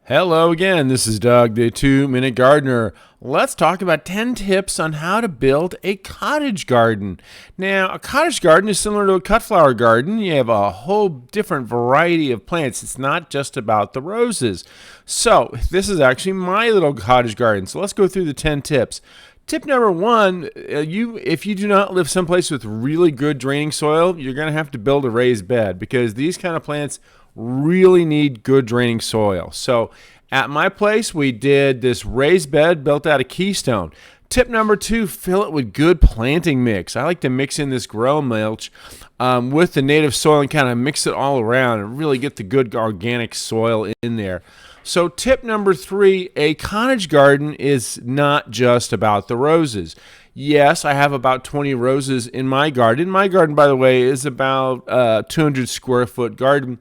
Hello again, this is Doug, the 2-Minute Gardener. Let's talk about 10 tips on how to build a cottage garden. Now, a cottage garden is similar to a cut flower garden. You have a whole different variety of plants. It's not just about the roses. So, this is actually my little cottage garden. So, let's go through the 10 tips. Tip number one, if you do not live someplace with really good draining soil, you're going to have to build a raised bed because these kind of plants really need good draining soil. So at my place, we did this raised bed built out of keystone. Tip number two, fill it with good planting mix. I like to mix in this grow mulch with the native soil and kind of mix it all around and really get the good organic soil in there. So tip number three, a cottage garden is not just about the roses. Yes, I have about 20 roses in my garden. My garden, by the way, is about a 200 square foot garden.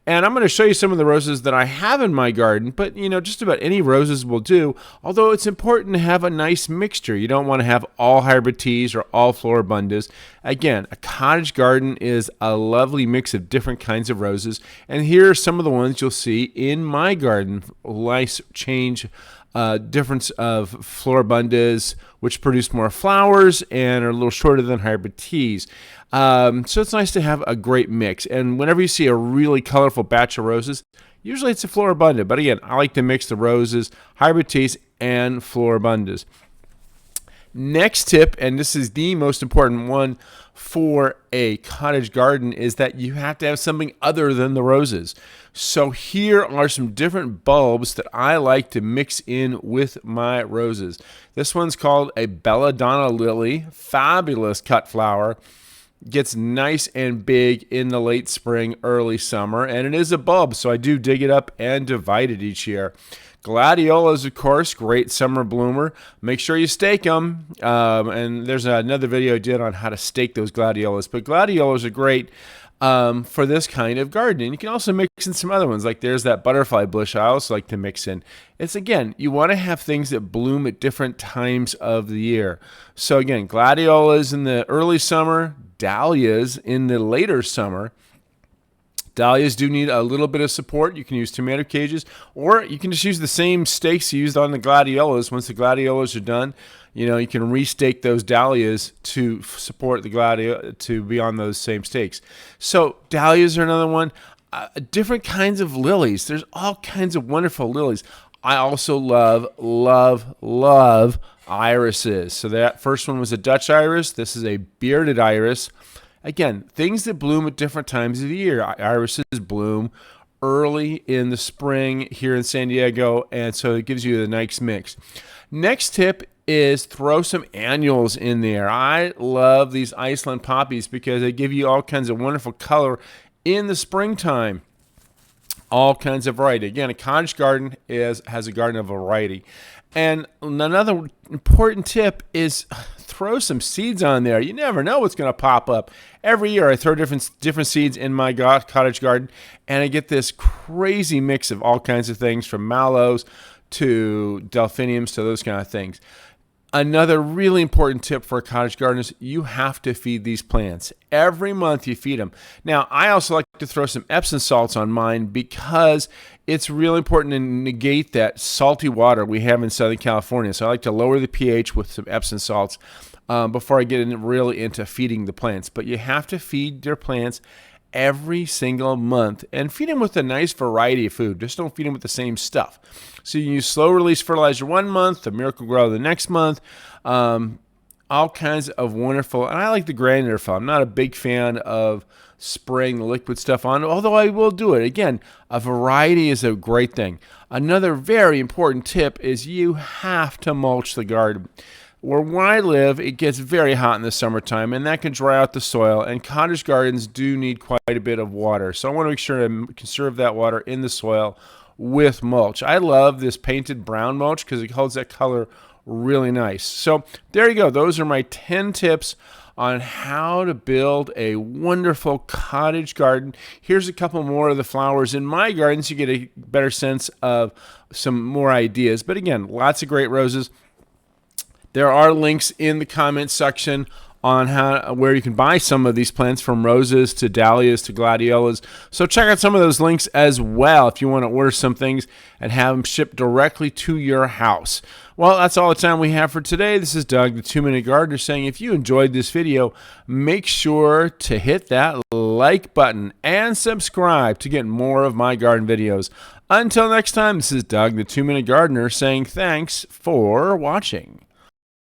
And I'm going to show you some of the roses that I have in my garden, but just about any roses will do, although it's important to have a nice mixture. You don't want to have all hybrid teas or all floribundas. Again, a cottage garden is a lovely mix of different kinds of roses, and here are some of the ones you'll see in my garden. Nice change, difference of floribundas, which produce more flowers and are a little shorter than hybrid teas. So it's nice to have a great mix. And whenever you see a really colorful batch of roses, usually it's a floribunda. But again, I like to mix the roses, hybrid teas, and floribundas. Next tip, and this is the most important one for a cottage garden, is that you have to have something other than the roses. So here are some different bulbs that I like to mix in with my roses. This one's called a belladonna lily, fabulous cut flower. Gets nice and big in the late spring, early summer, and it is a bulb, so I do dig it up and divide it each year. Gladiolus, of course, great summer bloomer. Make sure you stake them, and there's another video I did on how to stake those gladiolus, but gladiolus are great for this kind of garden. And you can also mix in some other ones, like there's that butterfly bush I also like to mix in. It's, again, you want to have things that bloom at different times of the year. So again, gladiolus in the early summer, dahlias in the later summer. Dahlias do need a little bit of support. You can use tomato cages, or you can just use the same stakes you used on the gladiolus. Once the gladiolus are done, you can restake those dahlias to support the to be on those same stakes. So dahlias are another one. Different kinds of lilies. There's all kinds of wonderful lilies. I also love irises. So that first one was a Dutch iris. This is a bearded iris. Again, things that bloom at different times of the year. Irises bloom early in the spring here in San Diego, and so it gives you a nice mix. Next tip is throw some annuals in there. I love these Iceland poppies because they give you all kinds of wonderful color in the springtime. All kinds of variety. Again, a cottage garden has a garden of variety. And another important tip is throw some seeds on there. You never know what's going to pop up. Every year I throw different seeds in my cottage garden, and I get this crazy mix of all kinds of things, from mallows to delphiniums to those kind of things. Another really important tip for a cottage garden is you have to feed these plants. Every month you feed them. Now, I also like to throw some Epsom salts on mine because it's really important to negate that salty water we have in Southern California. So I like to lower the pH with some Epsom salts before I get really into feeding the plants. But you have to feed your plants every single month, and feed them with a nice variety of food. Just don't feed them with the same stuff. So you use slow release fertilizer one month, the Miracle Grow the next month, all kinds of wonderful, and I like the granular form. I'm not a big fan of spraying the liquid stuff on, although I will do it. Again, a variety is a great thing. Another very important tip is you have to mulch the garden. Where I live, it gets very hot in the summertime, and that can dry out the soil, and cottage gardens do need quite a bit of water. So I want to make sure to conserve that water in the soil with mulch. I love this painted brown mulch because it holds that color really nice. So there you go. Those are my 10 tips on how to build a wonderful cottage garden. Here's a couple more of the flowers in my garden so you get a better sense of some more ideas. But again, lots of great roses. There are links in the comments section on where you can buy some of these plants, from roses to dahlias to gladiolus. So check out some of those links as well if you want to order some things and have them shipped directly to your house. Well, that's all the time we have for today. This is Doug, the 2-Minute Gardener, saying if you enjoyed this video, make sure to hit that like button and subscribe to get more of my garden videos. Until next time, this is Doug, the 2-Minute Gardener, saying thanks for watching.